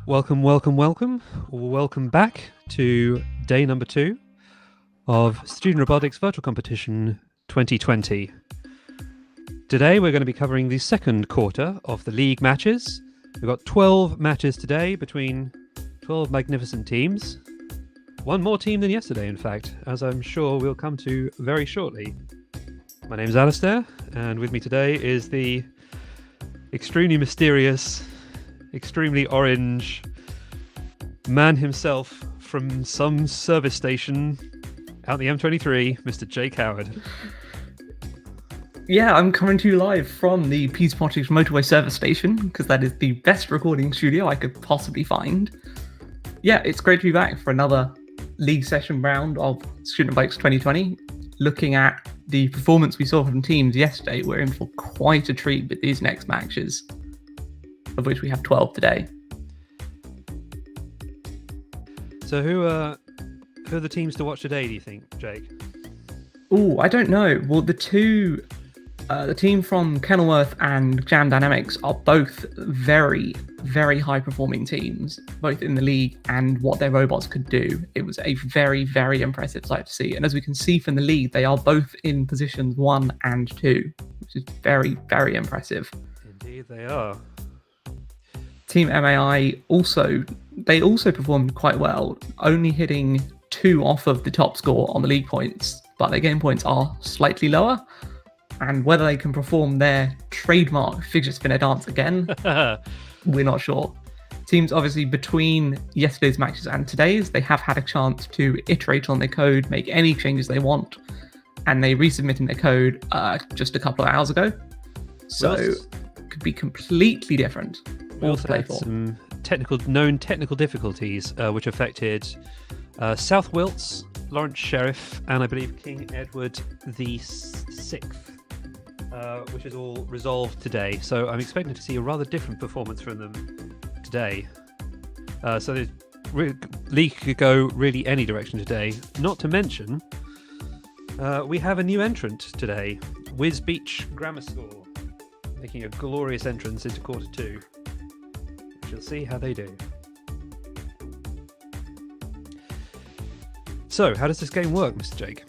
Welcome back to day number 2 of Student Robotics Virtual Competition 2020. Today we're going to be covering the second quarter of the league matches. We've got 12 matches today between 12 magnificent teams. One more team than yesterday, in fact, as I'm sure we'll come to very shortly. My name's Alistair, and with me today is the extremely mysterious, extremely orange man himself from some service station out the M23, Mr. Jake Howard. Yeah, I'm coming to you live from the Peas Pottage motorway service station because that is the best recording studio I could possibly find. Yeah, it's great to be back for another league session round of Student Robotics 2020. Looking at the performance we saw from teams yesterday, we're in for quite a treat with these next matches, of which we have 12 today. So who are the teams to watch today, do you think, Jake? Oh, I don't know. Well, the team from Kenilworth and Jam Dynamics are both very, very high-performing teams, both in the league and what their robots could do. It was a very, very impressive sight to see. And as we can see from the league, they are both in positions 1 and 2, which is very, very impressive. Indeed, they are. Team MAI also performed quite well, only hitting 2 off of the top score on the league points, but their game points are slightly lower. And whether they can perform their trademark fidget spinner dance again, we're not sure. Teams obviously between yesterday's matches and today's, they have had a chance to iterate on their code, make any changes they want, and they resubmitted their code just a couple of hours ago. So it could be completely different. We also had some known technical difficulties which affected South Wilts, Lawrence Sheriff, and I believe King Edward the Sixth. Which is all resolved today, so I'm expecting to see a rather different performance from them today. So the league could go really any direction today. Not to mention, we have a new entrant today, Whiz Beach Grammar School, making a glorious entrance into quarter 2. We shall see how they do. So, how does this game work, Mr. Jake?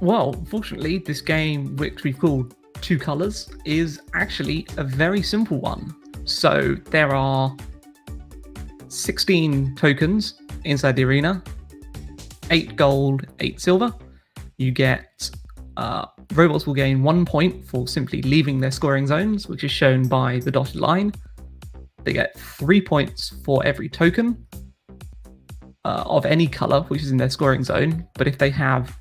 Well, fortunately, this game, which we've called Two Colours, is actually a very simple one. So there are 16 tokens inside the arena, 8 gold, 8 silver. You get robots will gain 1 point for simply leaving their scoring zones, which is shown by the dotted line. They get 3 points for every token of any colour which is in their scoring zone. But if they have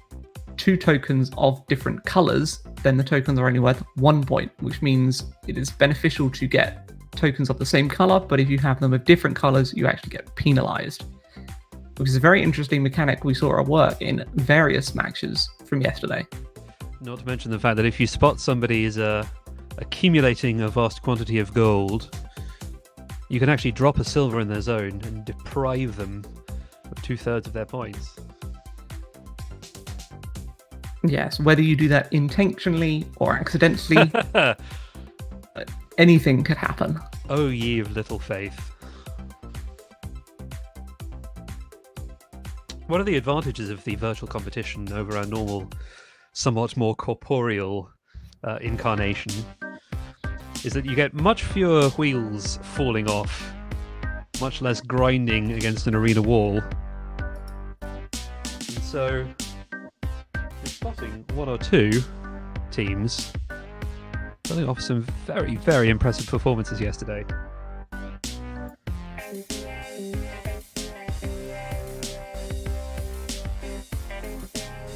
2 tokens of different colours, then the tokens are only worth 1 point, which means it is beneficial to get tokens of the same colour, but if you have them of different colours, you actually get penalised. Which is a very interesting mechanic we saw at work in various matches from yesterday. Not to mention the fact that if you spot somebody is accumulating a vast quantity of gold, you can actually drop a silver in their zone and deprive them of 2/3 of their points. Yes, whether you do that intentionally or accidentally, anything could happen. Oh, ye of little faith. What are the advantages of the virtual competition over our normal, somewhat more corporeal incarnation? Is that you get much fewer wheels falling off, much less grinding against an arena wall. And so spotting 1 or 2 teams really offer some very, very impressive performances yesterday.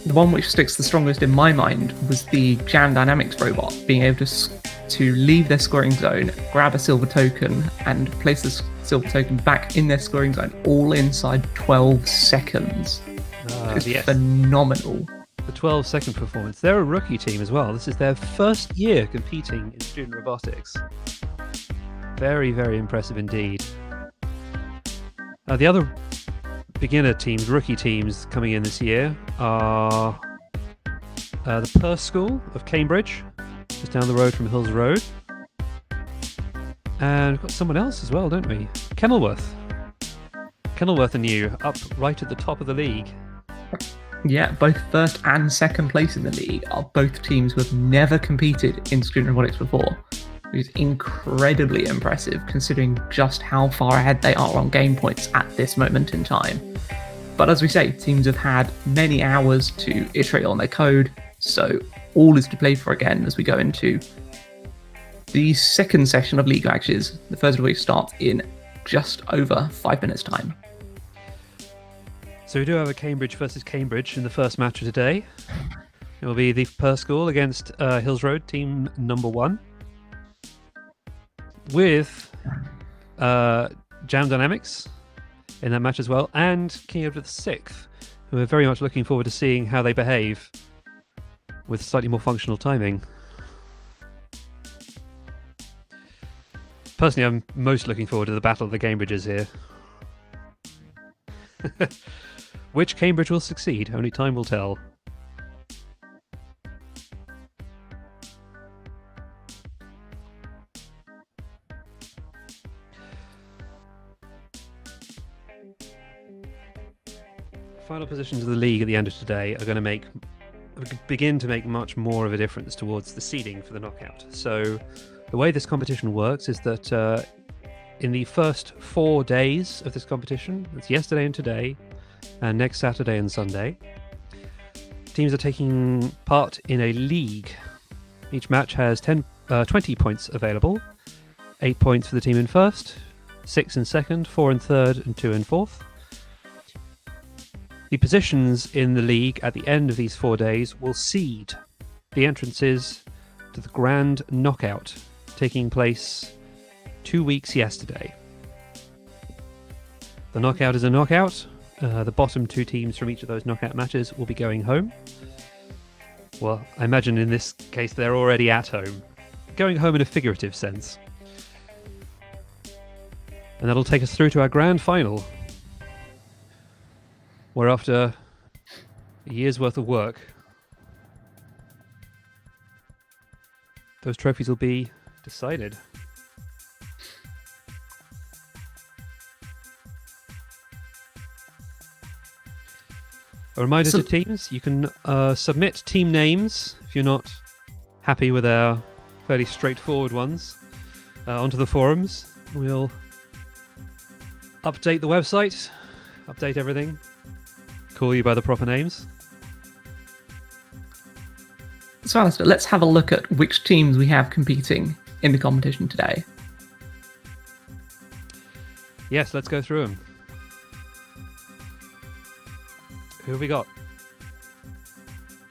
The one which sticks the strongest in my mind was the Jam Dynamics robot being able to leave their scoring zone, grab a silver token, and place the silver token back in their scoring zone, all inside 12 seconds. It's phenomenal. The 12-second performance. They're a rookie team as well. This is their first year competing in Student Robotics. Very, very impressive indeed. The other beginner teams, rookie teams coming in this year are the Perth School of Cambridge, just down the road from Hills Road. And we've got someone else as well, don't we? Kenilworth. Kenilworth and you, up right at the top of the league. Yeah, both first and second place in the league are both teams who have never competed in Student Robotics before, which is incredibly impressive considering just how far ahead they are on game points at this moment in time. But as we say, teams have had many hours to iterate on their code, so all is to play for again as we go into the second session of league matches, the first of which starts in just over 5 minutes' time. So we do have a Cambridge versus Cambridge in the first match of today. It will be the Perth School against Hills Road, team number 1. With Jam Dynamics in that match as well, and King Edward VI, who are very much looking forward to seeing how they behave with slightly more functional timing. Personally, I'm most looking forward to the Battle of the Cambridges here. Which Cambridge will succeed? Only time will tell. Final positions of the league at the end of today are going to begin to make much more of a difference towards the seeding for the knockout. So the way this competition works is that in the first 4 days of this competition, it's yesterday and today, and next Saturday and Sunday, teams are taking part in a league. Each match has 20 points available, 8 points for the team in first, 6 in second, 4 in third, and 2 in fourth. The positions in the league at the end of these 4 days will seed the entrances to the Grand Knockout, taking place 2 weeks yesterday. The knockout is a knockout. The bottom 2 teams from each of those knockout matches will be going home. Well, I imagine in this case they're already at home. Going home in a figurative sense. And that'll take us through to our grand final, where after a year's worth of work, those trophies will be decided. A reminder to teams, you can submit team names if you're not happy with our fairly straightforward ones onto the forums. We'll update the website, update everything, call you by the proper names. So Alistair, let's have a look at which teams we have competing in the competition today. Yes, let's go through them. Who have we got?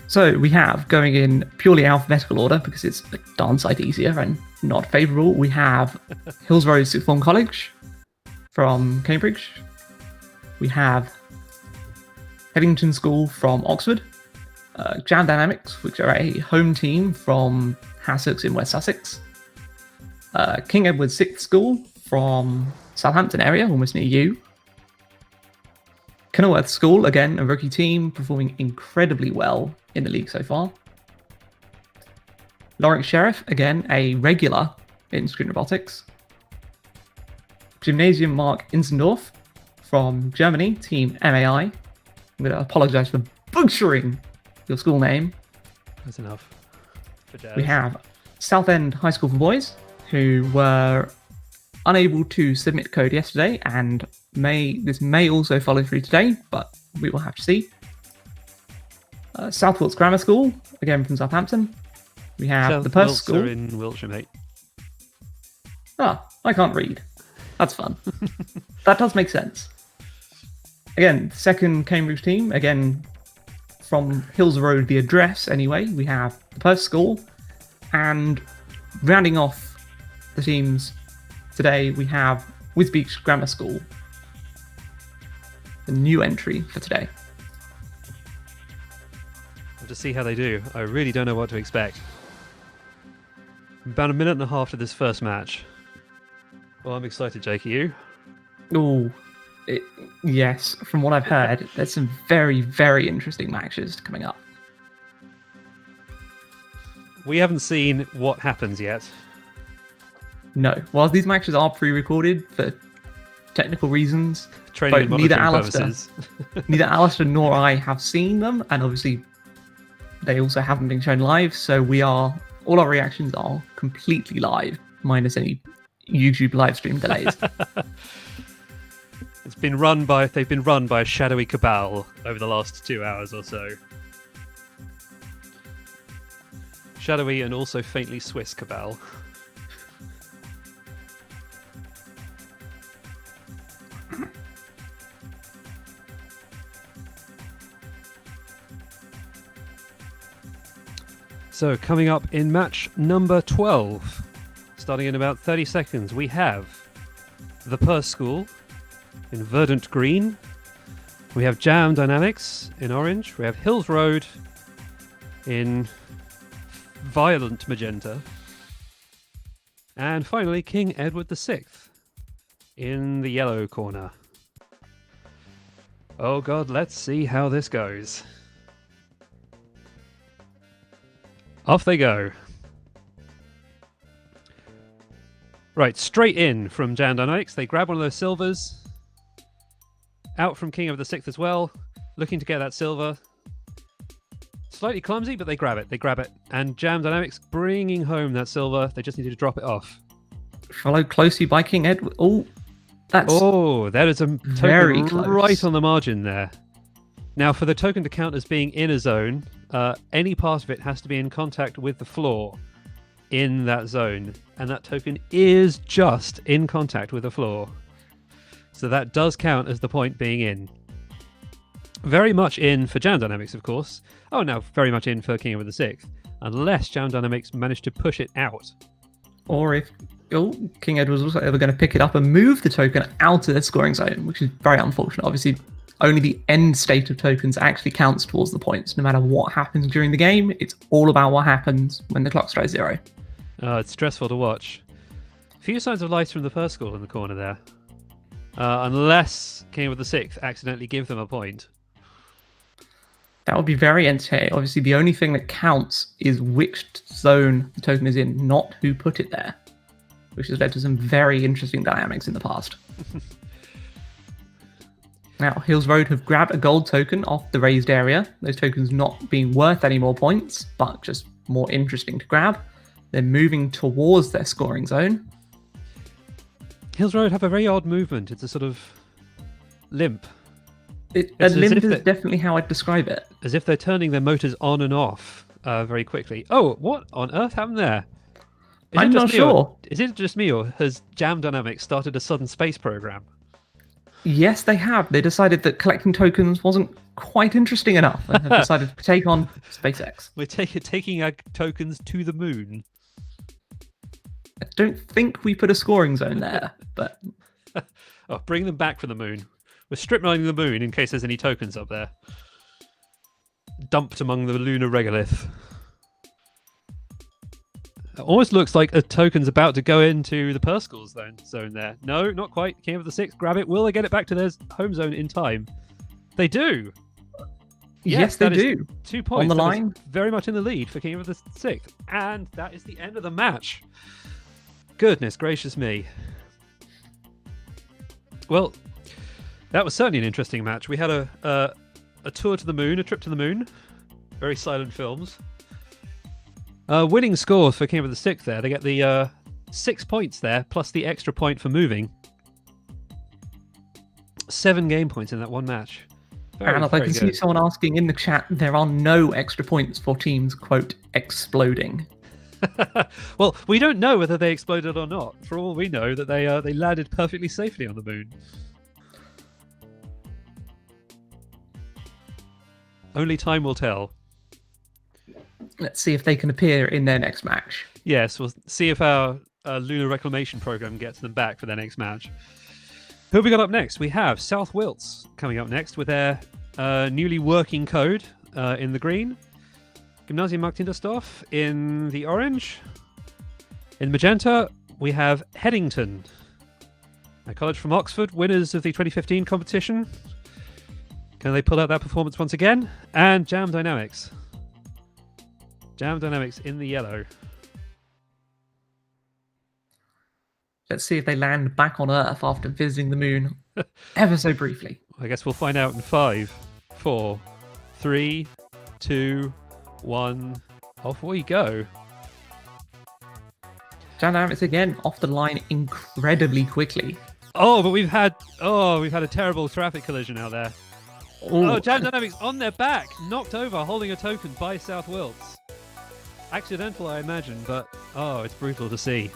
So we have, going in purely alphabetical order because it's a darn sight easier and not favourable, we have Hills Road Sixth Form College from Cambridge. We have Headington School from Oxford. Jam Dynamics, which are a home team from Hassocks in West Sussex. King Edward VI School from Southampton area, almost near you. Kenilworth School, again, a rookie team, performing incredibly well in the league so far. Lawrence Sheriff, again, a regular in Student Robotics. Gymnasium Mark Insendorf from Germany, Team MAI. I'm going to apologise for butchering your school name. That's enough for Jazz. We have Southend High School for Boys, who were unable to submit code yesterday, and this may also follow through today, but we will have to see. South Wilts Grammar School, again from Southampton. We have the Perth School in Wiltshire, mate. Ah, I can't read. That's fun. That does make sense. Again, second Cambridge team, again from Hills Road, the address anyway. We have the Perth School, and rounding off the teams today, we have Wisbeach Grammar School, the new entry for today. We'll just see how they do. I really don't know what to expect. About a minute and a half to this first match. Well, I'm excited, Jake. Are you? Oh, yes. From what I've heard, there's some very, very interesting matches coming up. We haven't seen what happens yet. No. Whilst these matches are pre-recorded for technical reasons, Training and neither monitoring Alistair, purposes. neither Alistair nor I have seen them, and obviously they also haven't been shown live. So all our reactions are completely live, minus any YouTube live stream delays. They've been run by a shadowy cabal over the last 2 hours or so. Shadowy and also faintly Swiss cabal. So coming up in match number 12, starting in about 30 seconds, we have the Perth School in verdant green. We have Jam Dynamics in orange. We have Hills Road in violent magenta. And finally, King Edward VI in the yellow corner. Oh god, let's see how this goes. Off they go. Right, straight in from Jam Dynamics. They grab one of those silvers. Out from King Edward VI as well. Looking to get that silver. Slightly clumsy, but they grab it. They grab it. And Jam Dynamics bringing home that silver. They just needed to drop it off. Followed closely by King Edward. Oh, that is a very token close. right on the margin there. Now, for the token to count as being in a zone, any part of it has to be in contact with the floor in that zone. And that token is just in contact with the floor. So that does count as the point being in. Very much in for Jam Dynamics, of course. Oh, no, very much in for King Edward VI. Unless Jam Dynamics managed to push it out. Or if King Edward was also ever going to pick it up and move the token out of the scoring zone, which is very unfortunate. Obviously, only the end state of tokens actually counts towards the points. No matter what happens during the game, it's all about what happens when the clock strikes 0. It's stressful to watch. A few signs of life from the Perth School in the corner there. Unless King Edward VI accidentally give them a point. That would be very entertaining. Obviously, the only thing that counts is which zone the token is in, not who put it there, which has led to some very interesting dynamics in the past. Now, Hills Road have grabbed a gold token off the raised area. Those tokens not being worth any more points, but just more interesting to grab. They're moving towards their scoring zone. Hills Road have a very odd movement. It's a sort of limp. A limp is definitely how I'd describe it. As if they're turning their motors on and off very quickly. Oh, what on earth happened there? I'm not sure. Is it just me, or has Jam Dynamics started a sudden space program? Yes, they have. They decided that collecting tokens wasn't quite interesting enough and have decided to take on SpaceX. We're taking our tokens to the moon. I don't think we put a scoring zone there, but... Oh, bring them back from the moon. We're strip mining the moon in case there's any tokens up there. Dumped among the lunar regolith. It almost looks like a token's about to go into the Perth School's zone there. No, not quite. King Edward VI, grab it. Will they get it back to their home zone in time? They do. Yes, they do. 2 points. On the line. Very much in the lead for King Edward VI. And that is the end of the match. Goodness gracious me. Well, that was certainly an interesting match. We had a tour to the moon, a trip to the moon. Very silent films. Winning scores for King Edward VI there. They get the 6 points there, plus the extra point for moving. 7 game points in that one match. And if I can see someone asking in the chat, there are no extra points for teams, quote, exploding. Well, we don't know whether they exploded or not. For all we know, that they landed perfectly safely on the moon. Only time will tell. Let's see if they can appear in their next match. Yes, we'll see if our lunar reclamation program gets them back for their next match. Who have we got up next? We have South Wilts coming up next with their newly working code in the green. Gymnasium Mark Tinderstorff in the orange. In magenta, we have Headington, a college from Oxford, winners of the 2015 competition. Can they pull out that performance once again? And Jam Dynamics. Jam Dynamics in the yellow. Let's see if they land back on Earth after visiting the moon ever so briefly. I guess we'll find out in 5, 4, 3, 2, 1. Off we go. General Dynamics again off the line incredibly quickly. Oh, but we've had a terrible traffic collision out there. Ooh. Oh, Jam Dynamics on their back, knocked over, holding a token by South Wilts. Accidental, I imagine, but it's brutal to see.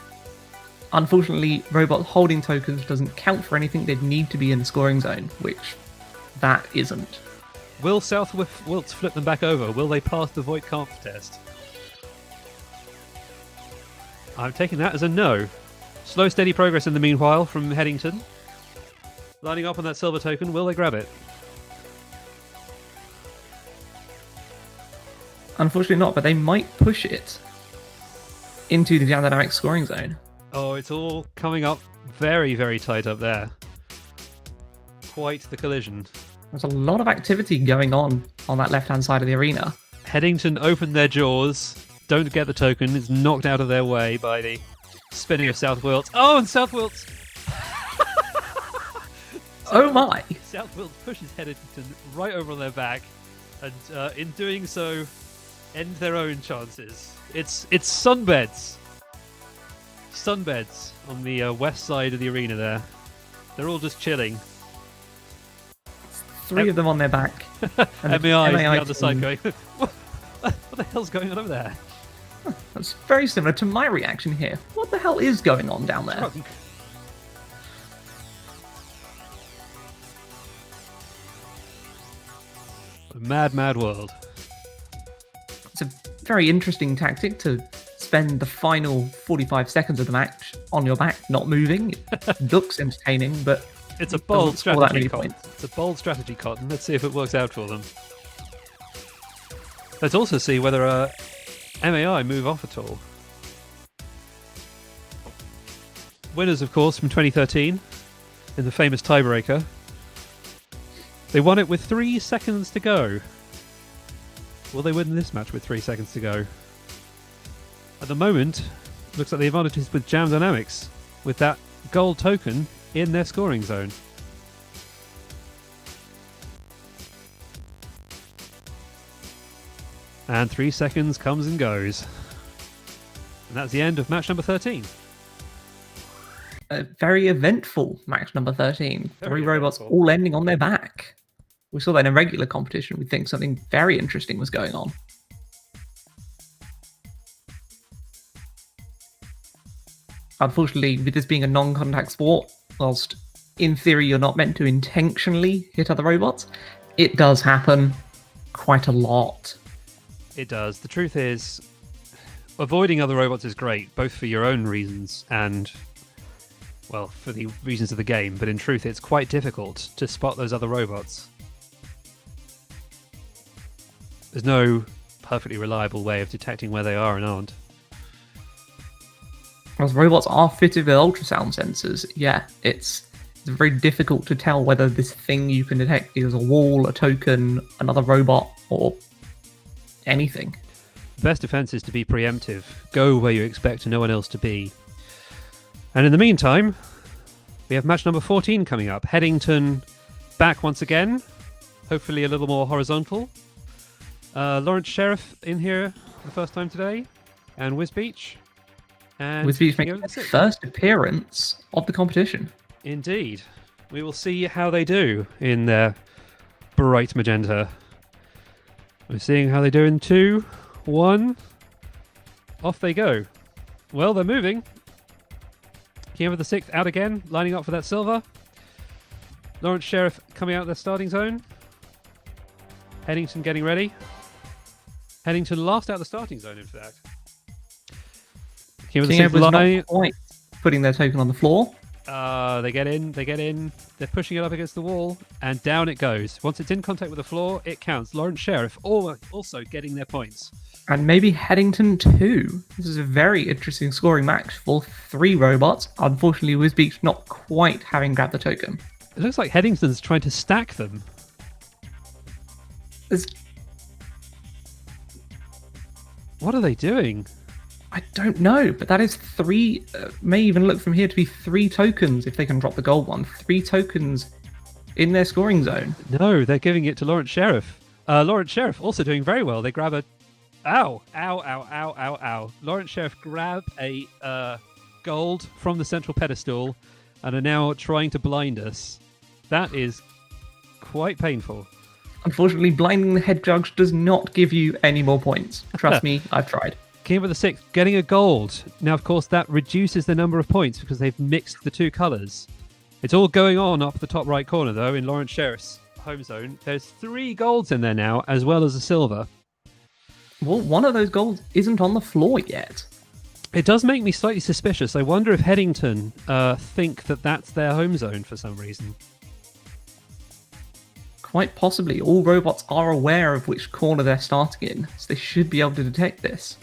Unfortunately, robots holding tokens doesn't count for anything. They'd need to be in the scoring zone, which that isn't. Will South Wilts flip them back over? Will they pass the Voight Kampf test? I'm taking that as a no. Slow, steady progress in the meanwhile from Headington. Lining up on that silver token, will they grab it? Unfortunately not, but they might push it into the Jam Dynamics scoring zone. Oh, it's all coming up very, very tight up there. Quite the collision. There's a lot of activity going on that left-hand side of the arena. Headington opened their jaws, don't get the token, is knocked out of their way by the spinning of South Wilts. Oh, and South Wilts! Oh my! South Wilts pushes Headington right over on their back, and in doing so, end their own chances. It's sunbeds. Sunbeds on the west side of the arena there. They're all just chilling. 3 of them on their back. And MEI is the MAI other side going, what the hell's going on over there? That's very similar to my reaction here. What the hell is going on down there? Drunk. A mad, mad world. It's a very interesting tactic to spend the final 45 seconds of the match on your back, not moving. It looks entertaining, but it's a bold score that many strategy, Cotton. points. It's a bold strategy, Cotton. Let's see if it works out for them. Let's also see whether MAI move off at all. Winners, of course, from 2013 in the famous tiebreaker. They won it with 3 seconds to go. Will they win this match with 3 seconds to go? At the moment, looks like the advantage is with Jam Dynamics, with that gold token in their scoring zone. And 3 seconds comes and goes. And that's the end of match number 13. A very eventful match number 13. Very 3 robots eventful. all ending on their back. We saw that in a regular competition. We think something very interesting was going on. Unfortunately, with this being a non-contact sport, whilst in theory you're not meant to intentionally hit other robots, it does happen quite a lot. It does. The truth is, avoiding other robots is great, both for your own reasons and, well, for the reasons of the game, but in truth it's quite difficult to spot those other robots. There's no perfectly reliable way of detecting where they are and aren't. As robots are fitted with ultrasound sensors, yeah, it's very difficult to tell whether this thing you can detect is a wall, a token, another robot, or anything. The best defense is to be preemptive. Go where you expect no one else to be. And in the meantime, we have match number 14 coming up. Headington back once again, hopefully a little more horizontal. Lawrence Sheriff in here for the first time today, and Wisbeach. And Wisbeach making their first appearance of the competition. Indeed. We will see how they do in their bright magenta. We're seeing how they do in 2, 1. Off they go. Well, they're moving. King of the 6th out again, lining up for that silver. Lawrence Sheriff coming out of their starting zone. Headington getting ready. Headington last out the starting zone, in fact. King of the 6th line. Not quite putting their token on the floor. They get in. They're pushing it up against the wall, and down it goes. Once it's in contact with the floor, it counts. Lawrence Sheriff also getting their points. And maybe Headington too. This is a very interesting scoring match for 3 robots. Unfortunately, Wisbeach not quite having grabbed the token. It looks like Headington's trying to stack them. There's, What are they doing? I don't know, but that is 3. May even look from here to be 3 tokens if they can drop the gold one. 3 tokens in their scoring zone. No, they're giving it to Lawrence Sheriff. Lawrence Sheriff also doing very well. They grab a... Ow! Ow, ow, ow, ow, ow. Lawrence Sheriff grab a gold from the central pedestal and are now trying to blind us. That is quite painful. Unfortunately, blinding the head judge does not give you any more points. Trust me, I've tried. King with the 6th, getting a gold. Now, of course, that reduces the number of points because they've mixed the 2 colours. It's all going on up the top right corner, though, in Lawrence Sheriff's home zone. There's 3 golds in there now, as well as a silver. Well, one of those golds isn't on the floor yet. It does make me slightly suspicious. I wonder if Headington think that that's their home zone for some reason. Quite possibly. All robots are aware of which corner they're starting in, so they should be able to detect this.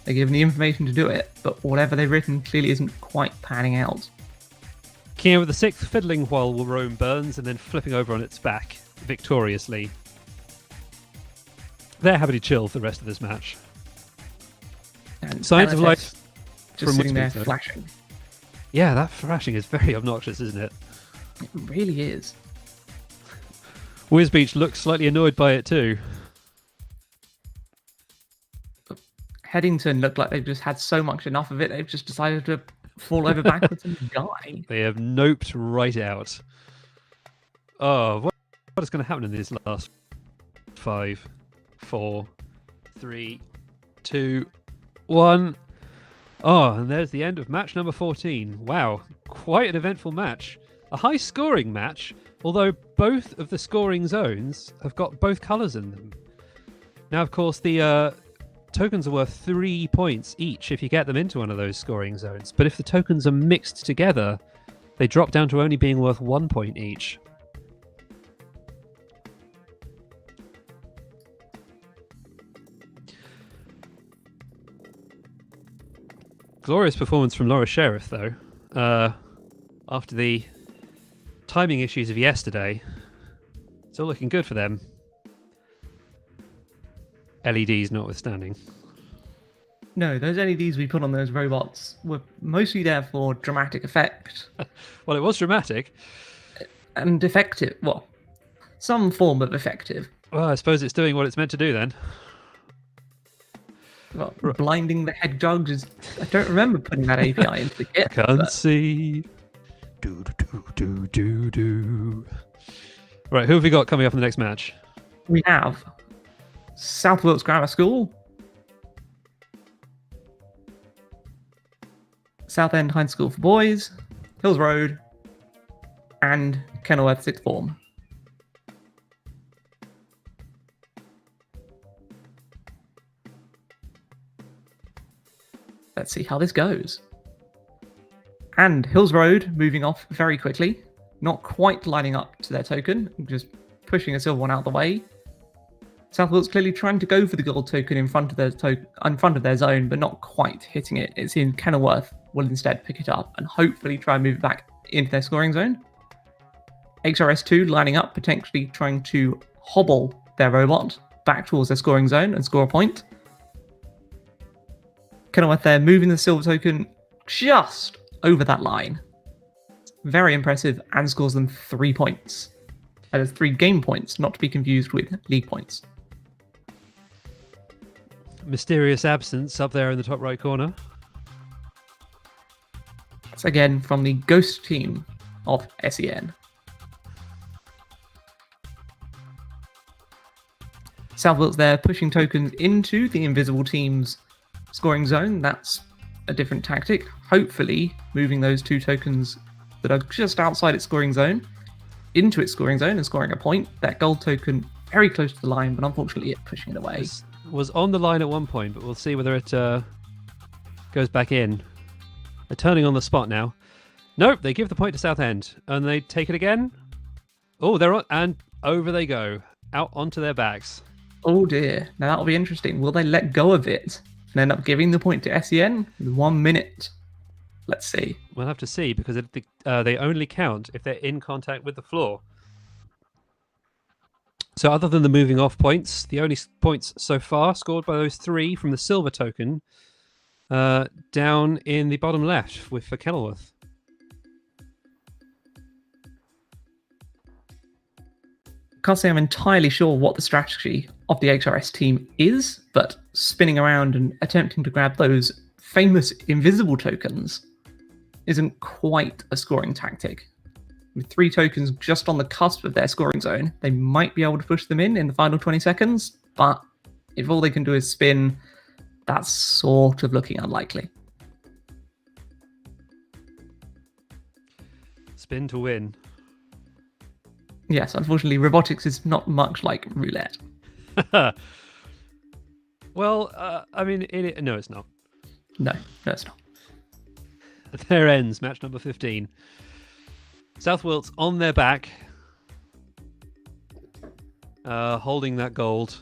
They're given the information to do it, but whatever they've written clearly isn't quite panning out. King with the 6th, fiddling while Rome burns and then flipping over on its back victoriously. They're happy to chill for the rest of this match. And Signs of life just sitting there flashing. Yeah, that flashing is very obnoxious, isn't it? It really is. Wisbeach looks slightly annoyed by it too. Headington looked like they've just had so much enough of it, they've just decided to fall over backwards and die. They have noped right out. Oh, what is going to happen in these last 5, 4, 3, 2, 1. Oh, and there's the end of match number 14. Wow, quite an eventful match. A high-scoring match, although both of the scoring zones have got both colours in them. Now, of course, the tokens are worth 3 points each if you get them into one of those scoring zones. But if the tokens are mixed together, they drop down to only being worth 1 point each. Glorious performance from Laura Sheriff, though. After the timing issues of yesterday, it's all looking good for them. LEDs notwithstanding. No, those LEDs we put on those robots were mostly there for dramatic effect. Well, it was dramatic. And effective. Well, some form of effective. Well, I suppose it's doing what it's meant to do then. Well, blinding the head judge is... I don't remember putting that API into the kit. Can't see. Do. Right, who have we got coming up in the next match? We have South Wilkes Grammar School, Southend High School for Boys, Hills Road, and Kenilworth Sixth Form. Let's see how this goes. And Hills Road moving off very quickly, not quite lining up to their token, just pushing a silver one out the way. South Wilkes clearly trying to go for the gold token in front of their zone, but not quite hitting it. It's in Kenilworth will instead pick it up and hopefully try and move it back into their scoring zone. HRS2 lining up, potentially trying to hobble their robot back towards their scoring zone and score a point. Kenilworth there moving the silver token just over that line. Very impressive, and scores them 3 points. That is 3 game points, not to be confused with league points. Mysterious absence up there in the top right corner. That's again from the ghost team of SEN. South Wilkes there pushing tokens into the invisible team's scoring zone. That's a different tactic. Hopefully moving those 2 tokens that are just outside its scoring zone into its scoring zone and scoring a point. That gold token very close to the line, but unfortunately it pushing it away. This was on the line at one point, but we'll see whether it goes back in. They're turning on the spot now. Nope, they give the point to Southend, and they take it again. Oh, they're on, and over they go, out onto their backs. Oh dear, now that'll be interesting. Will they let go of it and end up giving the point to SEN with 1 minute? Let's see. We'll have to see, because they only count if they're in contact with the floor. So other than the moving off points, the only points so far scored by those 3 from the silver token down in the bottom left for Kenilworth. Can't say I'm entirely sure what the strategy of the HRS team is, but spinning around and attempting to grab those famous invisible tokens isn't quite a scoring tactic. With 3 tokens just on the cusp of their scoring zone, they might be able to push them in the final 20 seconds, but if all they can do is spin, that's sort of looking unlikely. Spin to win. Yes, unfortunately, robotics is not much like roulette. Well, I mean, no, it's not. No, it's not. There ends match number 15. South Wilts on their back, holding that gold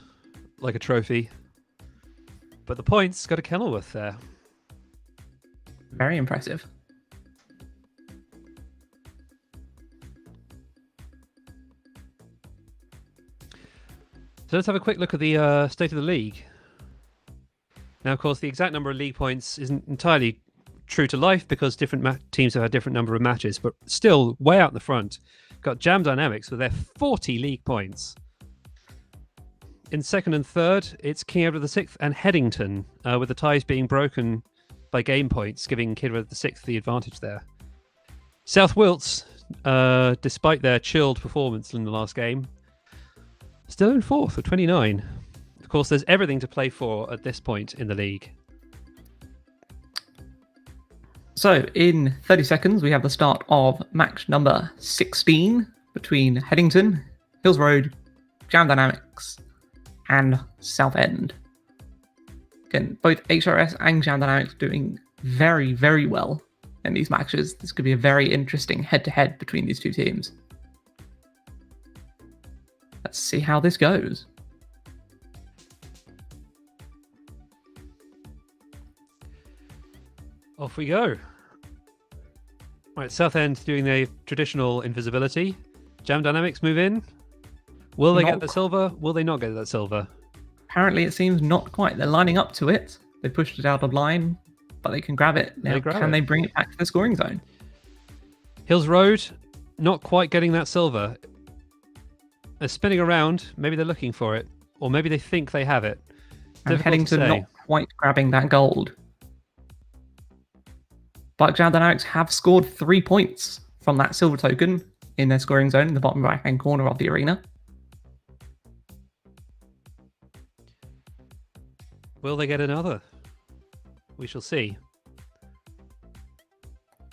like a trophy. But the points go to Kenilworth there. Very impressive. So let's have a quick look at the state of the league. Now, of course, the exact number of league points isn't entirely true to life because different teams have had different number of matches, but still way out in the front. Got Jam Dynamics with their 40 league points. In second and third, it's King Edward VI and Headington, with the ties being broken by game points, giving King Edward VI the advantage there. South Wilts, despite their chilled performance in the last game, still in fourth with 29. Of course, there's everything to play for at this point in the league. So, in 30 seconds, we have the start of match number 16 between Headington, Hills Road, Jam Dynamics, and Southend. Again, both HRS and Jam Dynamics doing very, very well in these matches. This could be a very interesting head-to-head between these two teams. Let's see how this goes. Off we go. Right, Southend doing the traditional invisibility. Jam Dynamics move in. Will they get the silver? Will they not get that silver? Apparently, it seems not quite. They're lining up to it. They pushed it out of line, but they can grab it. Now, can they bring it back to the scoring zone? Hills Road, not quite getting that silver. They're spinning around. Maybe they're looking for it, or maybe they think they have it. And Headington not quite grabbing that gold. But Jam Dynamics have scored 3 points from that silver token in their scoring zone in the bottom right-hand corner of the arena. Will they get another? We shall see.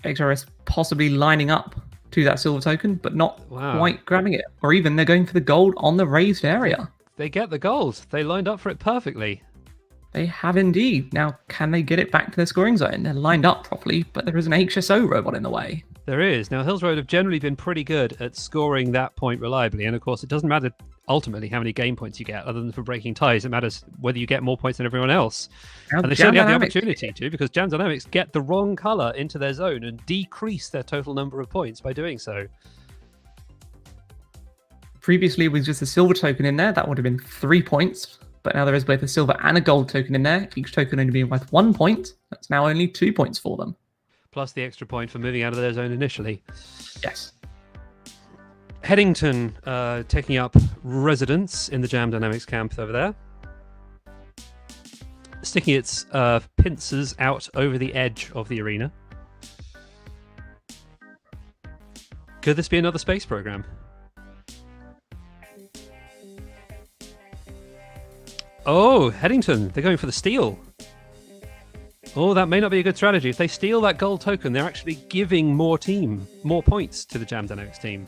HRS possibly lining up to that silver token, but not quite grabbing it. Or even they're going for the gold on the raised area. They get the gold. They lined up for it perfectly. They have indeed. Now, can they get it back to their scoring zone? They're lined up properly, but there is an HSO robot in the way. There is. Now, Hills Road have generally been pretty good at scoring that point reliably. And of course, it doesn't matter ultimately how many game points you get, other than for breaking ties. It matters whether you get more points than everyone else. Now, and they certainly have the opportunity to, because Jam Dynamics get the wrong color into their zone and decrease their total number of points by doing so. Previously, with just a silver token in there, that would have been 3 points. But now there is both a silver and a gold token in there, each token only being worth 1 point. That's now only 2 points for them. Plus the extra point for moving out of their zone initially. Yes. Headington taking up residence in the Jam Dynamics camp over there. Sticking its pincers out over the edge of the arena. Could this be another space program? Oh, Headington, they're going for the steal. Oh, that may not be a good strategy. If they steal that gold token, they're actually giving more points to the Jam Dynamics team.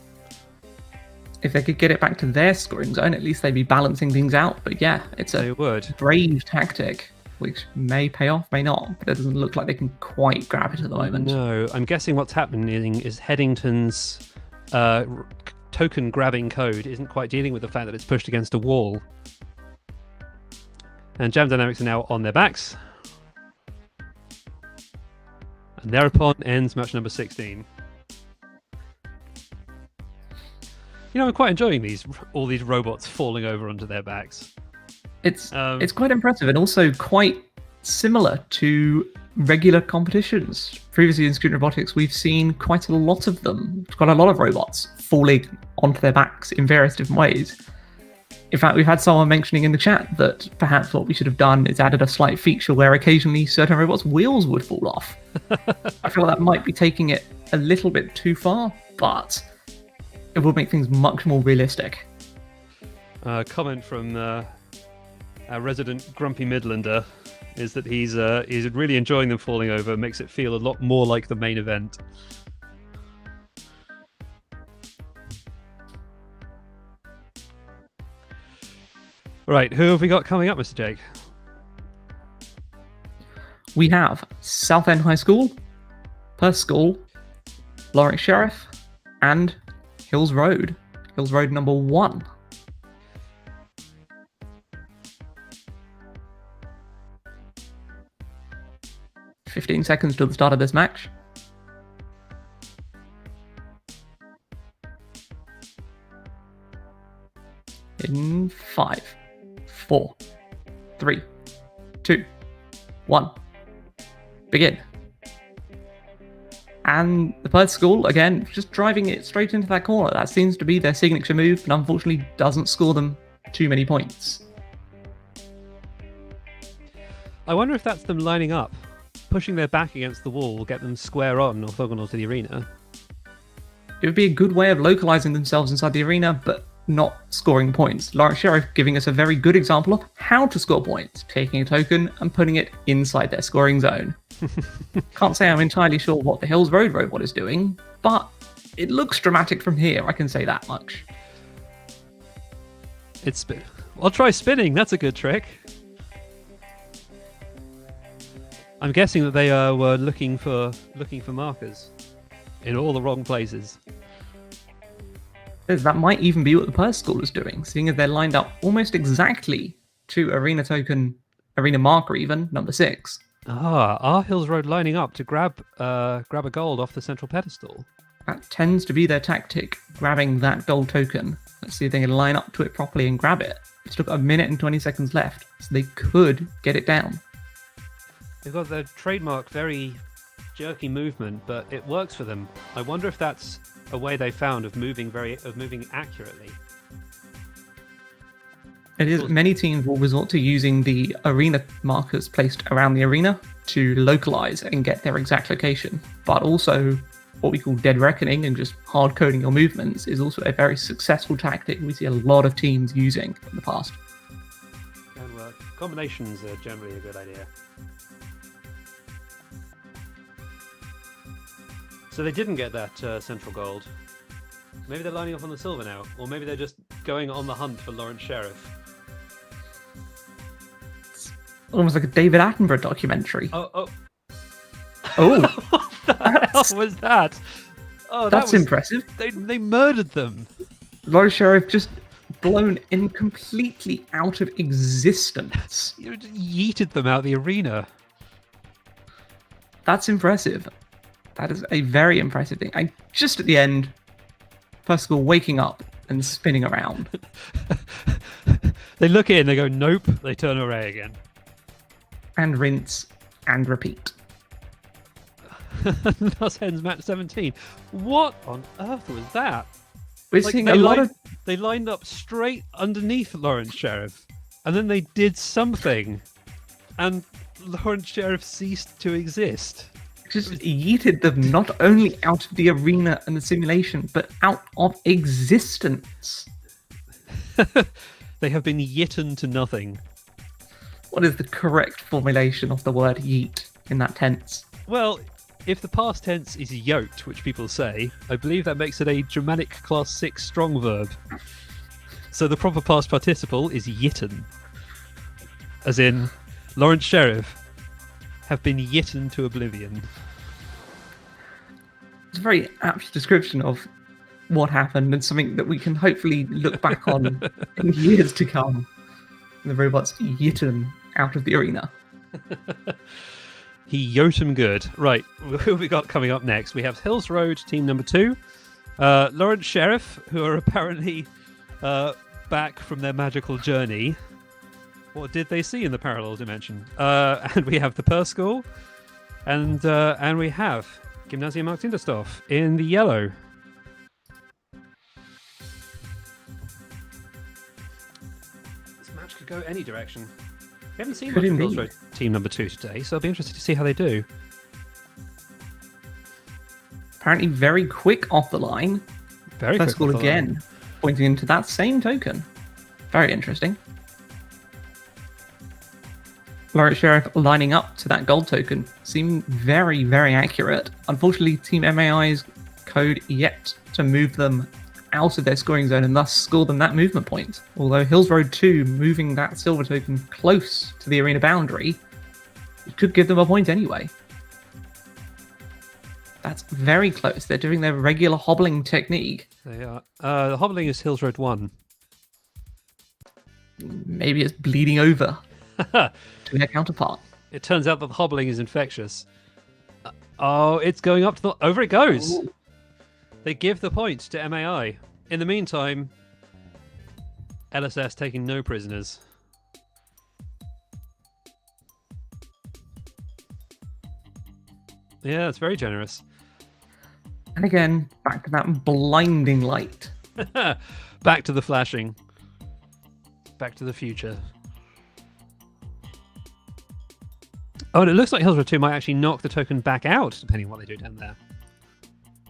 If they could get it back to their scoring zone, at least they'd be balancing things out. But yeah, it's a brave tactic, which may pay off, may not. But it doesn't look like they can quite grab it at the moment. No, I'm guessing what's happening is Headington's token grabbing code isn't quite dealing with the fact that it's pushed against a wall. And Jam Dynamics are now on their backs. And thereupon ends match number 16. You know, I'm quite enjoying all these robots falling over onto their backs. It's quite impressive and also quite similar to regular competitions. Previously in Student Robotics, we've seen quite a lot of them, quite a lot of robots falling onto their backs in various different ways. In fact, we've had someone mentioning in the chat that perhaps what we should have done is added a slight feature where occasionally certain robots' wheels would fall off. I feel like that might be taking it a little bit too far, but it would make things much more realistic. Comment from our resident Grumpy Midlander is that he's really enjoying them falling over. Makes it feel a lot more like the main event. Right, who have we got coming up, Mr. Jake? We have Southend High School, Perth School, Lawrence Sheriff, and Hills Road. Hills Road number 1. "15 seconds till the start of this match. In 5, 4, 3, 2, 1. Begin. And the Perth School, again, just driving it straight into that corner. That seems to be their signature move, but unfortunately doesn't score them too many points. I wonder if that's them lining up. Pushing their back against the wall will get them square on orthogonal to the arena. It would be a good way of localizing themselves inside the arena, but not scoring points. Lawrence Sheriff giving us a very good example of how to score points, taking a token and putting it inside their scoring zone. Can't say I'm entirely sure what the Hills Road robot is doing, but it looks dramatic from here, I can say that much. I'll try spinning, that's a good trick. I'm guessing that they were looking for markers in all the wrong places. That might even be what the Perth School is doing, seeing as they're lined up almost exactly to arena marker even, number 6. Are Hills Road lining up to grab a gold off the central pedestal? That tends to be their tactic, grabbing that gold token. Let's see if they can line up to it properly and grab it. It's got 1 minute and 20 seconds left, so they could get it down. They've got their trademark very jerky movement, but it works for them. I wonder if that's a way they found of moving accurately. It is. Many teams will resort to using the arena markers placed around the arena to localize and get their exact location. But also, what we call dead reckoning and just hard coding your movements is also a very successful tactic we see a lot of teams using in the past. Can work. Combinations are generally a good idea. So they didn't get that central gold. Maybe they're lining up on the silver now, or maybe they're just going on the hunt for Lawrence Sheriff. It's almost like a David Attenborough documentary. Oh! Oh! What the hell was that? Oh, that's impressive. They murdered them. Lawrence Sheriff just blown completely out of existence. You just yeeted them out of the arena. That's impressive. That is a very impressive thing. And just at the end, Perth School waking up and spinning around. They look in, they go, nope, they turn array again. And rinse and repeat. Thus ends match 17. What on earth was that? We're seeing a lot of... They lined up straight underneath Lawrence Sheriff, and then they did something, and Lawrence Sheriff ceased to exist. Just yeeted them not only out of the arena and the simulation, but out of existence. They have been yitten to nothing. What is the correct formulation of the word yeet in that tense? Well, if the past tense is yoked, which people say, I believe that makes it a Germanic class 6 strong verb. So the proper past participle is yitten. As in, Lawrence Sheriff have been yitten to oblivion. It's a very apt description of what happened and something that we can hopefully look back on in years to come. The robots yitten out of the arena. He yote 'em good. Right, who have we got coming up next? We have Hills Road, team number 2. Lawrence Sheriff, who are apparently back from their magical journey. What did they see in the parallel dimension? And we have the Perth School, and we have Gymnasium Markt Indersdorf in the yellow. This match could go any direction. We haven't seen much of Hills Road team number 2 today, so I'll be interested to see how they do. Apparently very quick off the line. Very Perth quick School again, pointing into that same token. Very interesting. Laureate Sheriff lining up to that gold token seemed very, very accurate. Unfortunately, Team MAI's code yet to move them out of their scoring zone and thus score them that movement point. Although Hills Road 2 moving that silver token close to the arena boundary, it could give them a point anyway. That's very close. They're doing their regular hobbling technique. They are. The hobbling is Hills Road 1. Maybe it's bleeding over to their counterpart. It turns out that the hobbling is infectious. Oh, it's going up to the... Over it goes! Ooh. They give the point to MAI. In the meantime, LSS taking no prisoners. Yeah, that's very generous. And again, back to that blinding light. Back to the flashing. Back to the future. Oh, and it looks like Hills Road 2 might actually knock the token back out, depending on what they do down there.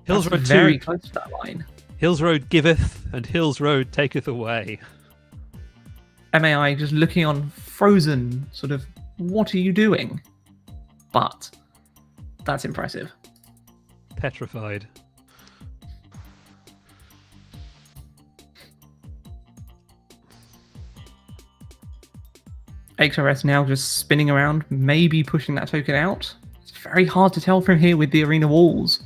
Hills Road 2 very close to that line. Hills Road giveth, and Hills Road taketh away. MAI just looking on frozen, sort of, what are you doing? But that's impressive. Petrified. XRS now just spinning around, maybe pushing that token out. It's very hard to tell from here with the arena walls.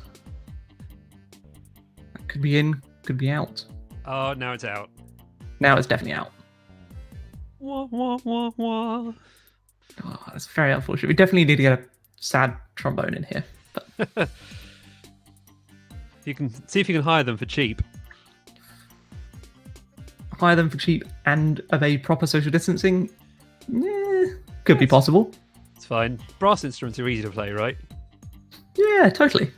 That could be in, could be out. Oh, now it's out. Now it's definitely out. Wah, wah, wah, wah. Oh, that's very unfortunate. We definitely need to get a sad trombone in here. But... You can see if you can hire them for cheap. Hire them for cheap and obey proper social distancing? Could be possible. It's fine. Brass instruments are easy to play, right? Yeah, totally.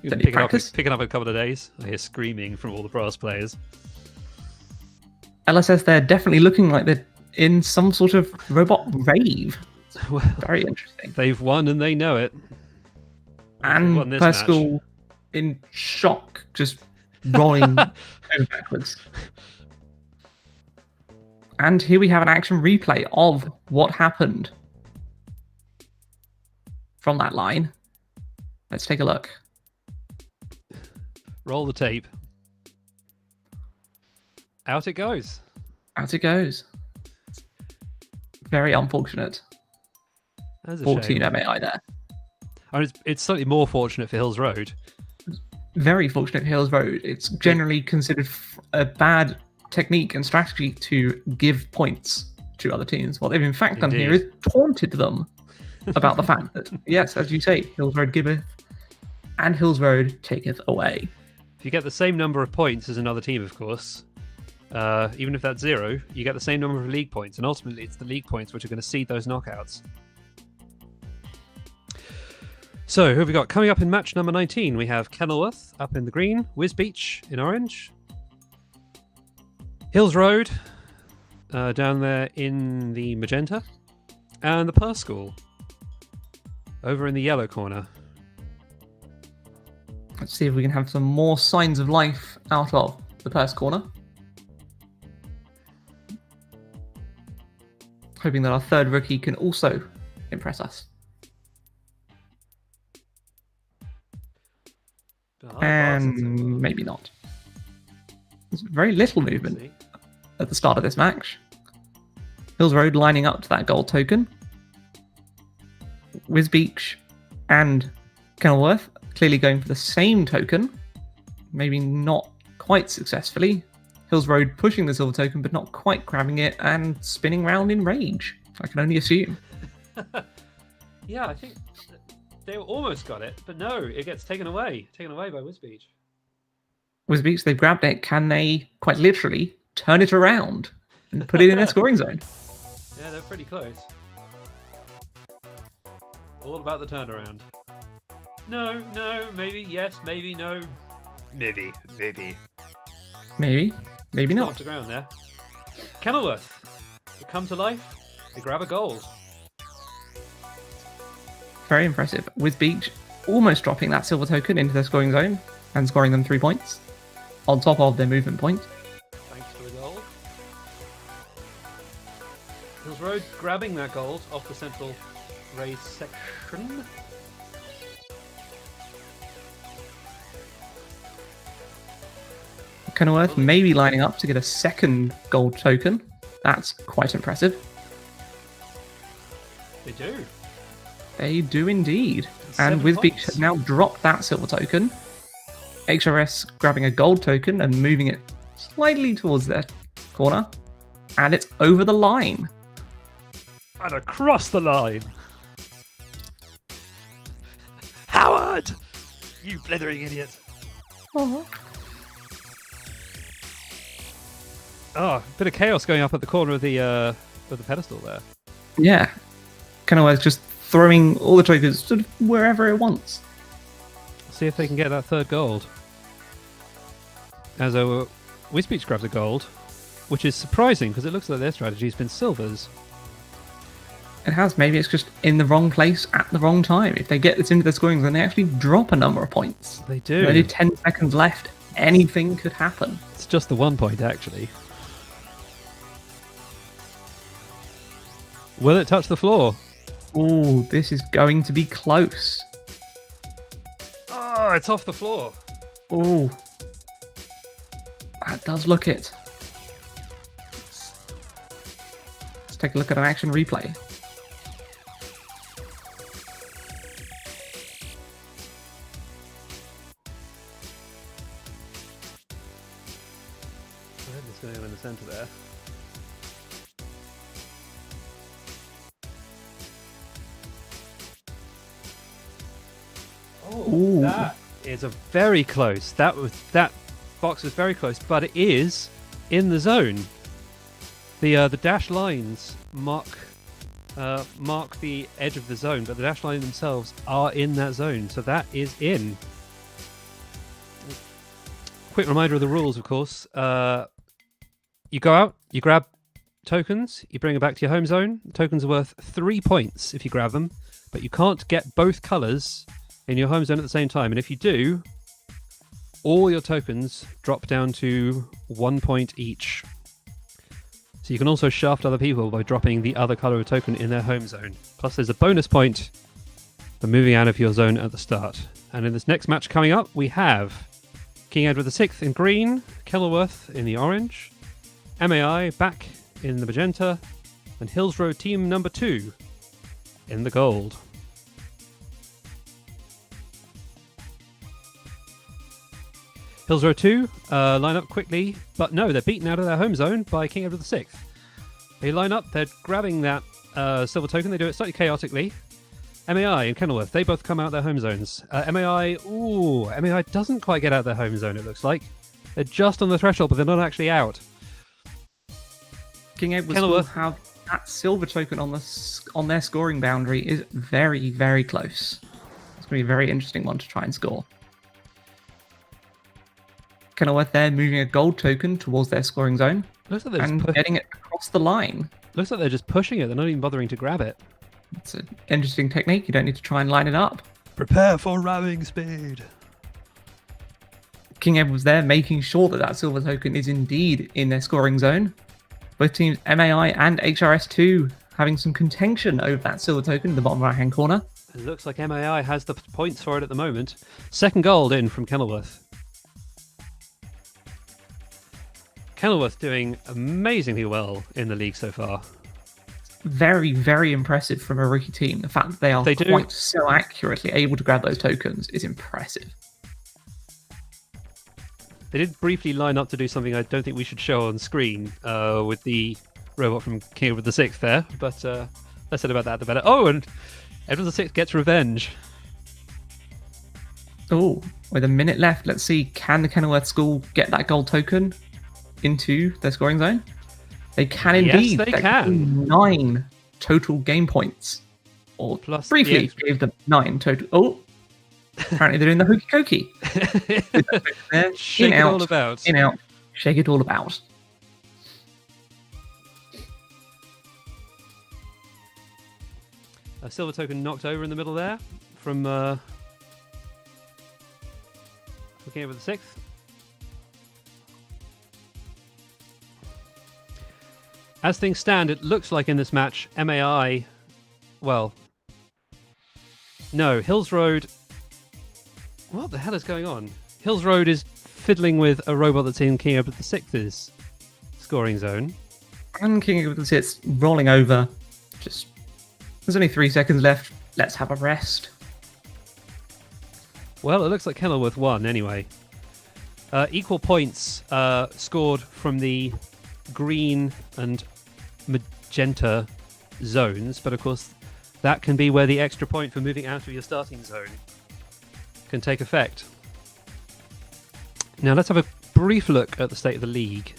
You can pick it up in a couple of days. I hear screaming from all the brass players. LSS, they're definitely looking like they're in some sort of robot rave. Well, very interesting. They've won and they know it. And Perth School in shock, just rolling backwards. And here we have an action replay of what happened from that line. Let's take a look. Roll the tape. Out it goes. Out it goes. Very unfortunate. That's a 14 shame. MAI there. I mean, it's slightly more fortunate for Hills Road. Very fortunate for Hills Road. It's generally considered a bad technique and strategy to give points to other teams. What they've in fact done here is taunted them about the fact that, yes, as you say, Hills Road giveth and Hills Road taketh away. If you get the same number of points as another team, of course, even if that's 0, you get the same number of league points, and ultimately it's the league points which are going to seed those knockouts. So, who have we got? Coming up in match number 19, we have Kenilworth up in the green, Wisbeach in orange, Hills Road down there in the magenta, and the Perth School over in the yellow corner. Let's see if we can have some more signs of life out of the Perth corner. Hoping that our third rookie can also impress us. And maybe not. There's very little movement at the start of this match. Hills Road lining up to that gold token. Wisbeach and Kenilworth clearly going for the same token. Maybe not quite successfully. Hills Road pushing the silver token but not quite grabbing it and spinning round in rage. I can only assume. Yeah, I think they almost got it, but no, it gets taken away by Wisbeach. Wisbeach, they've grabbed it. Can they quite literally turn it around and put it in their scoring zone? Yeah, they're pretty close. All about the turnaround. No, maybe, yes, maybe, no. Maybe. Maybe Off not. the ground there. Kenilworth, they come to life, they grab a gold. Very impressive. With Beach almost dropping that silver token into their scoring zone and scoring them 3 points on top of their movement point. Thanks for the gold. Hills Road grabbing that gold off the central race section. Kenilworth maybe lining up to get a second gold token. That's quite impressive. They do. They do indeed. 7 And with Beach points. has now dropped that silver token. HRS grabbing a gold token and moving it slightly towards their corner. And it's over the line. And across the line. Howard! You blithering idiot. Oh. Oh, bit of chaos going up at the corner of the pedestal there. Yeah. Kenilworth just throwing all the tokens sort of wherever it wants. See if they can get that third gold. As Wisbeach grabs a gold, which is surprising because it looks like their strategy has been silvers. It has. Maybe it's just in the wrong place at the wrong time. If they get this into their scoring, then they actually drop a number of points. They do. Only 10 seconds left. Anything could happen. It's just the 1 point, actually. Will it touch the floor? Ooh, this is going to be close. Oh, it's off the floor. Ooh. That does look it. Let's take a look at an action replay. It's going in the centre there. Ooh. That is a very close. That box was very close, but it is in the zone. The dashed lines mark the edge of the zone, but the dashed lines themselves are in that zone, so that is in. Quick reminder of the rules, of course. You go out, you grab tokens, you bring them back to your home zone. Tokens are worth 3 points if you grab them, but you can't get both colours in your home zone at the same time. And if you do, all your tokens drop down to 1 point each. So you can also shaft other people by dropping the other colour of token in their home zone. Plus there's a bonus point for moving out of your zone at the start. And in this next match coming up, we have King Edward VI in green, Kenilworth in the orange, MAI back in the magenta, and Hills Road team number 2 in the gold. Hills Row 2 line up quickly, but no, they're beaten out of their home zone by King Edward VI. They line up, they're grabbing that silver token, they do it slightly chaotically. MAI and Kenilworth, they both come out their home zones. MAI doesn't quite get out their home zone, it looks like. They're just on the threshold, but they're not actually out. King Edward will have that silver token on their scoring boundary is very, very close. It's going to be a very interesting one to try and score. Kenilworth there moving a gold token towards their scoring zone Looks like they're and getting it across the line. Looks like they're just pushing it, they're not even bothering to grab it. It's an interesting technique. You don't need to try and line it up. Prepare for ramming speed. King Edward's there making sure that that silver token is indeed in their scoring zone. Both teams, MAI and HRS2, having some contention over that silver token in the bottom right-hand corner. It looks like MAI has the points for it at the moment. Second gold in from Kenilworth. Kenilworth doing amazingly well in the league so far. Very, very impressive from a rookie team. The fact that they are quite so accurately able to grab those tokens is impressive. They did briefly line up to do something I don't think we should show on screen with the robot from King Edward VI there, but less said about that, the better. Oh, and Edward VI gets revenge. Oh, with a minute left, let's see, can the Kenilworth School get that gold token into their scoring zone? They can Yes, indeed. they That can. gives them 9 total game points. Or Plus the briefly extra- gave them 9 total. Oh, apparently they're doing the hokey cokey. With that token there, Shake it all about. in out, shake it all about. A silver token knocked over in the middle there from looking over the 6th. As things stand, it looks like in this match, MAI, well, no, Hills Road. What the hell is going on? Hills Road is fiddling with a robot that's in King of the Sixth's scoring zone. And King of the Sits rolling over. Just there's only 3 seconds left. Let's have a rest. Well, it looks like Kenilworth won anyway. Equal points scored from the green and magenta zones, but of course that can be where the extra point for moving out of your starting zone can take effect. Now let's have a brief look at the state of the league.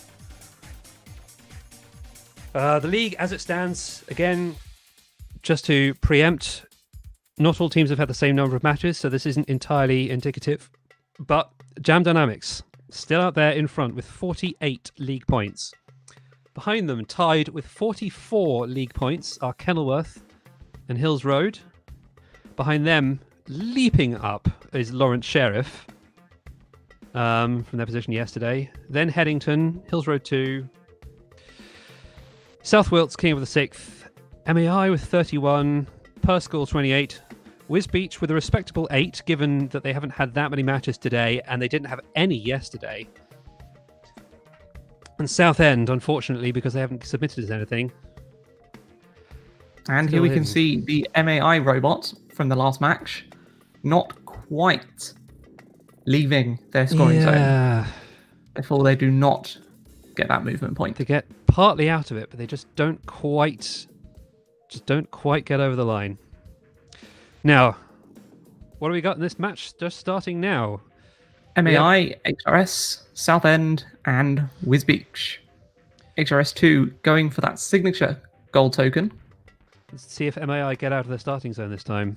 The league as it stands, again, just to preempt, not all teams have had the same number of matches, so this isn't entirely indicative, but Jam Dynamics still out there in front with 48 league points. Behind them, tied with 44 league points, are Kenilworth and Hills Road. Behind them, leaping up, is Lawrence Sheriff from their position yesterday. Then Headington, Hills Road 2, South Wilts, King of the Sixth, MAI with 31, Perskull 28, Wisbeach with a respectable 8, given that they haven't had that many matches today and they didn't have any yesterday. And Southend, unfortunately, because they haven't submitted anything. And here we can see the MAI robot from the last match not quite leaving their scoring zone. Therefore, they do not get that movement point. They get partly out of it, but they just don't quite get over the line. Now, what do we got in this match just starting now? MAI, HRS, Southend, and Wisbeach. HRS2 going for that signature gold token. Let's see if MAI get out of their starting zone this time.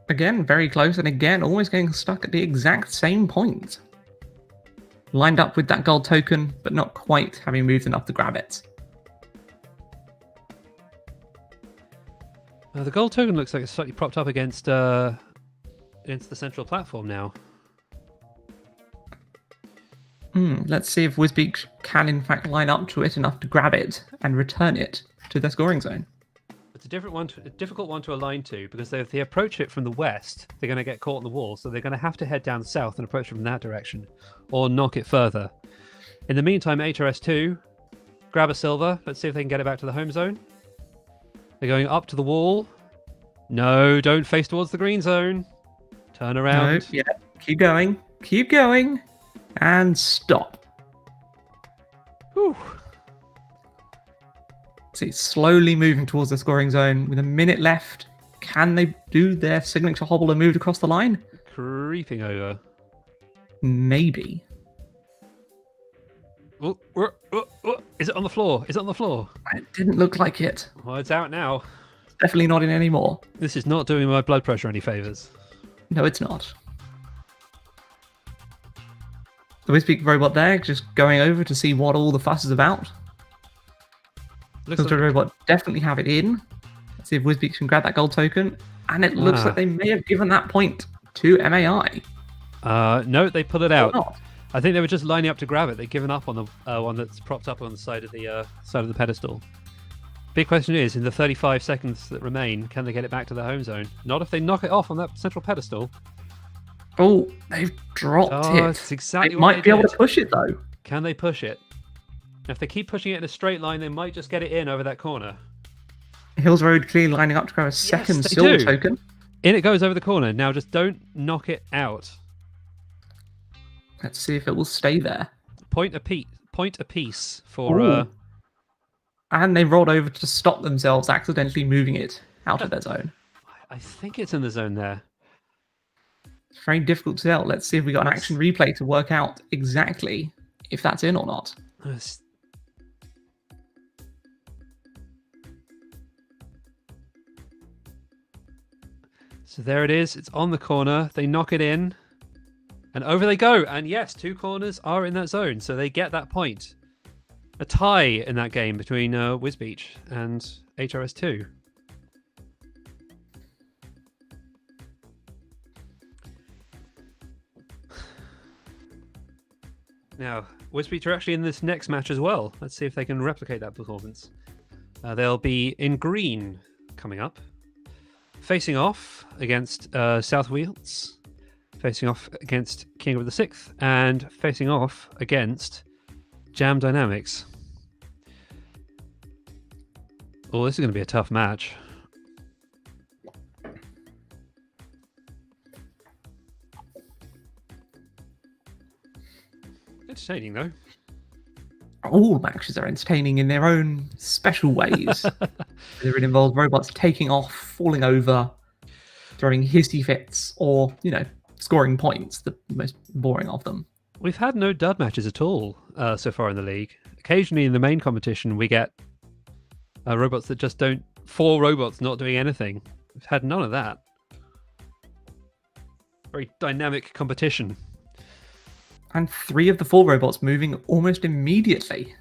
Again, very close, and again, almost getting stuck at the exact same point. Lined up with that gold token, but not quite having moved enough to grab it. The gold token looks like it's slightly propped up against the central platform now. Let's see if Wisbeach can in fact line up to it enough to grab it and return it to their scoring zone. It's a difficult one to align to, because if they approach it from the west, they're going to get caught in the wall, so they're going to have to head down south and approach it from that direction, or knock it further. In the meantime, HRS2, grab a silver. Let's see if they can get it back to the home zone. They're going up to the wall. No, don't face towards the green zone. Turn around. No, yeah, keep going, and stop. Whew. See, slowly moving towards the scoring zone with a minute left. Can they do their signature hobble and move across the line? Creeping over. Maybe. Oh, is it on the floor? Is it on the floor? It didn't look like it. Well, it's out now. It's definitely not in anymore. This is not doing my blood pressure any favours. No, it's not. The Wisbeach robot there, just going over to see what all the fuss is about. Looks The like robot definitely have it in. Let's see if Wisbeach can grab that gold token. And it looks like they may have given that point to MAI. no, they pulled it out. Or not. I think they were just lining up to grab it. They've given up on the one that's propped up on the side of the pedestal. Big question is, in the 35 seconds that remain, can they get it back to their home zone? Not if they knock it off on that central pedestal. Oh, they've dropped it. That's exactly They what might they be able did. to push it though. Can they push it? If they keep pushing it in a straight line, they might just get it in over that corner. Hills Road clearly lining up to grab a second they silver do. token. In it goes over the corner. Now just don't knock it out. Let's see if it will stay there. Point a piece for... Ooh. And they rolled over to stop themselves accidentally moving it out of their zone. I think it's in the zone there. It's very difficult to tell. Let's see if we got an action replay to work out exactly if that's in or not. So there it is. It's on the corner. They knock it in. And over they go. And yes, 2 corners are in that zone. So they get that point. A tie in that game between Wisbeach and HRS2. Now, Wisbeach are actually in this next match as well. Let's see if they can replicate that performance. They'll be in green coming up. Facing off against South Wales. Facing off against King of the Sixth. And facing off against Jam Dynamics. Oh, this is going to be a tough match. Entertaining, though. All matches are entertaining in their own special ways. Whether it involves robots taking off, falling over, throwing hissy fits, or, scoring points, the most boring of them. We've had no dud matches at all so far in the league. Occasionally in the main competition, we get robots that just don't... 4 robots not doing anything. We've had none of that. Very dynamic competition. And 3 of the 4 robots moving almost immediately.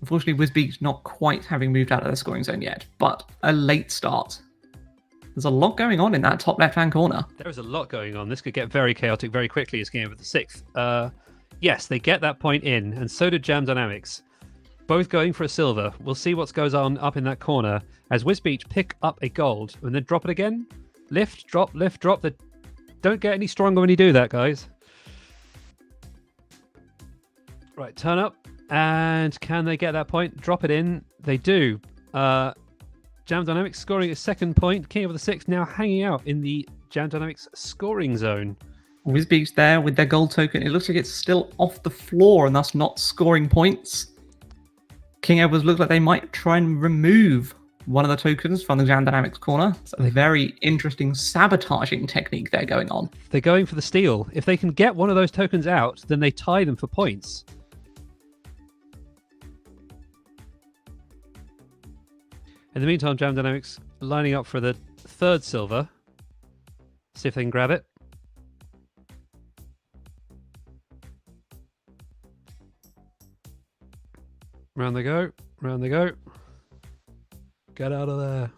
Unfortunately, Wisbeach not quite having moved out of the scoring zone yet, but a late start. There's a lot going on in that top left-hand corner. There is a lot going on. This could get very chaotic very quickly as Game of the Sixth. Yes, they get that point in, and so did Jam Dynamics. Both going for a silver. We'll see what goes on up in that corner as Wisbeach pick up a gold and then drop it again. Lift, drop. They don't get any stronger when you do that, guys. Right, turn up. And can they get that point? Drop it in. They do. Jam Dynamics scoring a 2nd point. King of the Sixth now hanging out in the Jam Dynamics scoring zone. Wisbeach there with their gold token. It looks like it's still off the floor and thus not scoring points. King Edwards look like they might try and remove one of the tokens from the Jam Dynamics corner. It's a very interesting sabotaging technique there going on. They're going for the steal. If they can get one of those tokens out, then they tie them for points. In the meantime, Jam Dynamics lining up for the 3rd silver. See if they can grab it. Round they go. Round they go. Get out of there.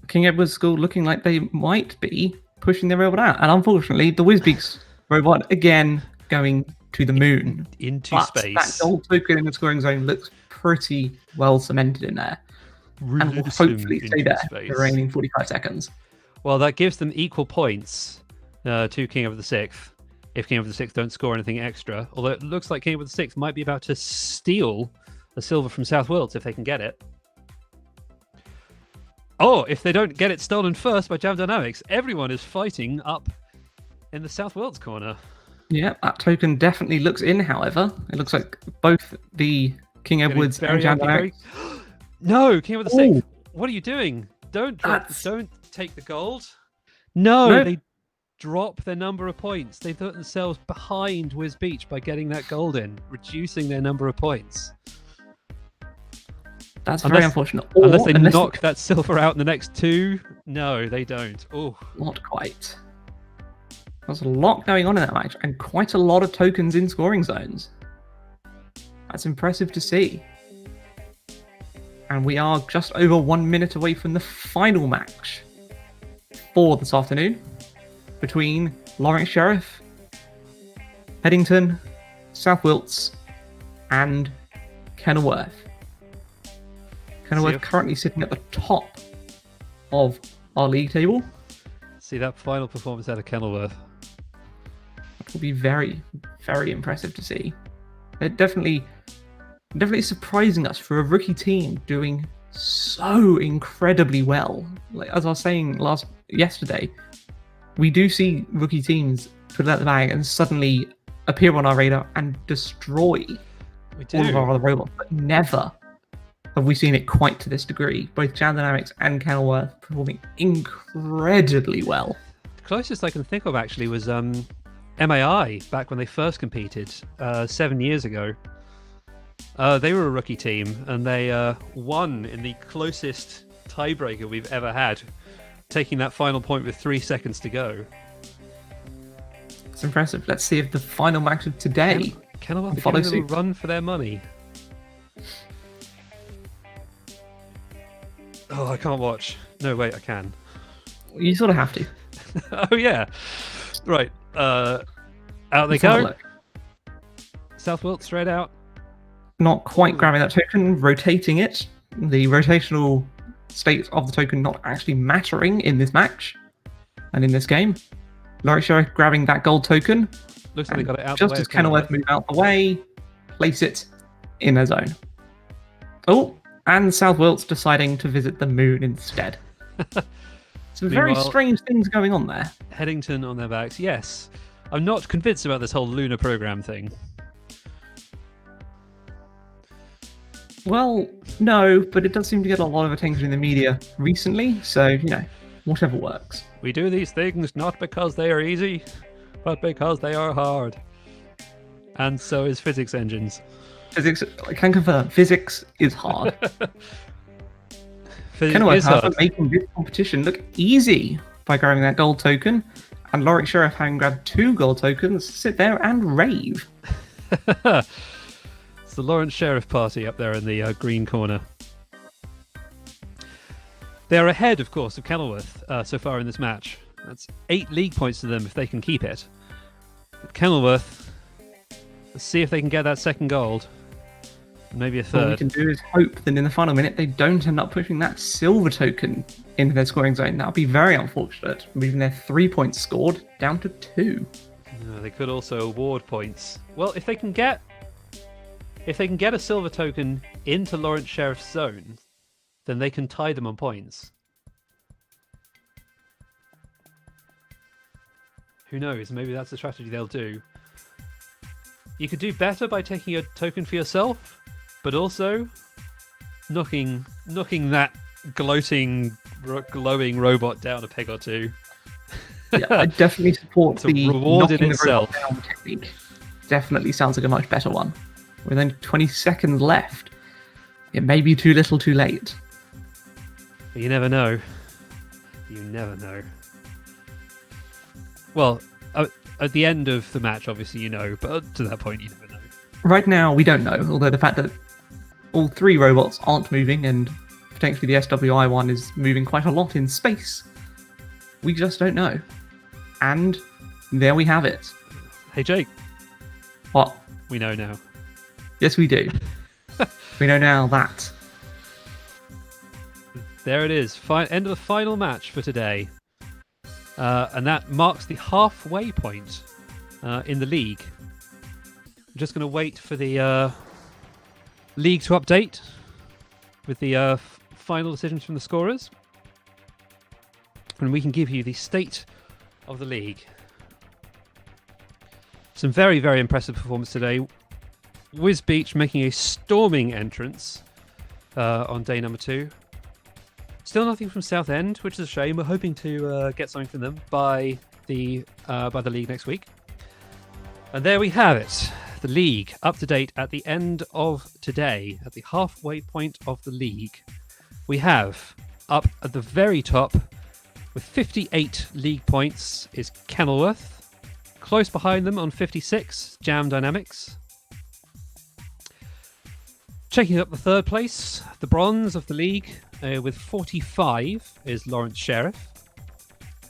King Edward's School looking like they might be pushing their robot out. And unfortunately, the Wisbeach's robot again going to the moon. Into but space. That gold token in the scoring zone looks pretty well cemented in there. And will hopefully stay there for the remaining 45 seconds. Well, that gives them equal points to King of the Sixth. If King of the Sixth don't score anything extra. Although it looks like King of the Sixth might be about to steal a silver from South Wales if they can get it. Oh, if they don't get it stolen first by Jam Dynamics, everyone is fighting up in the South Wales corner. Yeah, that token definitely looks in, however. It looks like both the King Edwards and Jam Dynamics. No, King of the Sixth. What are you doing? Don't take the gold. No, they drop their number of points. They put themselves behind Wisbeach by getting that gold in, reducing their number of points. That's very unfortunate. Unless they knock that silver out in the next 2. No, they don't. Oh, not quite. There's a lot going on in that match, and quite a lot of tokens in scoring zones. That's impressive to see. And we are just over 1 minute away from the final match for this afternoon between Lawrence Sheriff, Headington, South Wilts, and Kenilworth. Kenilworth currently sitting at the top of our league table. See that final performance out of Kenilworth. That will be very, very impressive to see. They're definitely surprising us for a rookie team doing so incredibly well. Like, as I was saying yesterday, we do see rookie teams put it out the bag and suddenly appear on our radar and destroy all of our other robots, but never have we seen it quite to this degree. Both Jam Dynamics and Kenilworth performing incredibly well. The closest I can think of actually was MAI back when they first competed 7 years ago. They were a rookie team and they won in the closest tiebreaker we've ever had, taking that final point with 3 seconds to go. It's impressive. Let's see if the final match of today Kenilworth follow giving them a suit. run for their money. Oh, I can't watch. No, wait, I can. You sort of have to. Oh, yeah. Right. Out they Let's have a go. look. South Wilt straight out. Not quite grabbing that token, rotating it. The rotational state of the token not actually mattering in this match and in this game. Laurishire grabbing that gold token. Looks like they got it out Just the way as of Kenilworth. Kenilworth move out the way, place it in their zone. Oh, and South Wilt's deciding to visit the moon instead. Some very Meanwhile- strange things going on there. Headington on their backs. Yes. I'm not convinced about this whole lunar program thing. Well, no, but it does seem to get a lot of attention in the media recently, so, you know, whatever works. We do these things not because they are easy, but because they are hard. And so is physics engines. Physics, I can confirm, physics is hard. Physics Kenilworth, is however, hard. making this competition look easy by grabbing that gold token, and Lorik Sheriff, having grabbed 2 gold tokens, sit there and rave. It's the Lawrence Sheriff Party up there in the green corner. They're ahead, of course, of Kenilworth so far in this match. That's 8 league points to them if they can keep it. But Kenilworth, let's see if they can get that second gold. Maybe a All we third. can do is hope that in the final minute they don't end up pushing that silver token into their scoring zone. That would be very unfortunate, moving their 3 points scored down to 2. They could also award points. Well, if they can get a silver token into Lawrence Sheriff's zone, then they can tie them on points. Who knows? Maybe that's the strategy they'll do. You could do better by taking a token for yourself, but also knocking that glowing robot down a peg or two. Yeah, I definitely support It's a the reward in knocking the robot itself. down technique. Definitely sounds like a much better one. With only 20 seconds left, it may be too little too late. But you never know. You never know. Well, at the end of the match, obviously you know, but to that point, you never know. Right now, we don't know, although the fact that all 3 robots aren't moving and potentially the SWI one is moving quite a lot in space, we just don't know. And there we have it. Hey, Jake, What? we know now. Yes, we do. We know now that. There it is. End of the final match for today. And that marks the halfway point in the league. I'm just going to wait for the league to update with the final decisions from the scorers. And we can give you the state of the league. Some very, very impressive performance today. Whiz Beach making a storming entrance on day number 2. Still nothing from Southend, which is a shame. We're hoping to get something from them by the league next week. And there we have it. The league up to date at the end of today, at the halfway point of the league. We have up at the very top with 58 league points is Kenilworth. Close behind them on 56, Jam Dynamics. Checking up the third place, the bronze of the league with 45 is Lawrence Sheriff.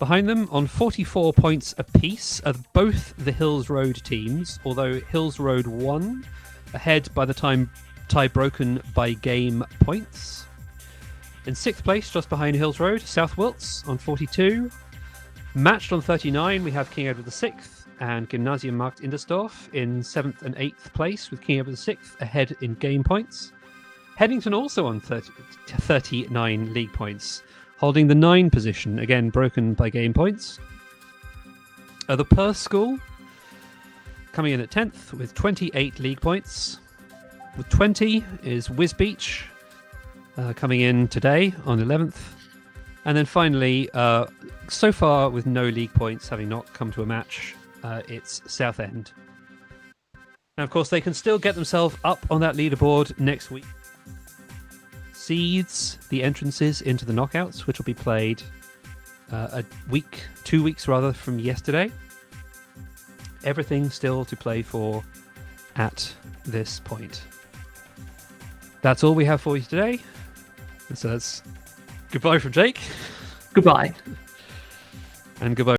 Behind them on 44 points apiece are both the Hills Road teams, although Hills Road won, ahead by the tie broken by game points. In 6th place, just behind Hills Road, South Wilts on 42. Matched on 39, we have King Edward VI and Gymnasium Markt Indersdorf in 7th and 8th place, with King Edward VI ahead in game points. Headington also on 39 league points, holding the 9 position, again broken by game points. The Perth School coming in at 10th with 28 league points. With 20 is Whiz Beach coming in today on 11th. And then finally, so far with no league points, having not come to a match, it's Southend. Now, of course, they can still get themselves up on that leaderboard next week. seeds the entrances into the knockouts, which will be played 2 weeks rather from yesterday. Everything still to play for at this point. That's all we have for you today. So that's goodbye from Jake. Goodbye. And goodbye.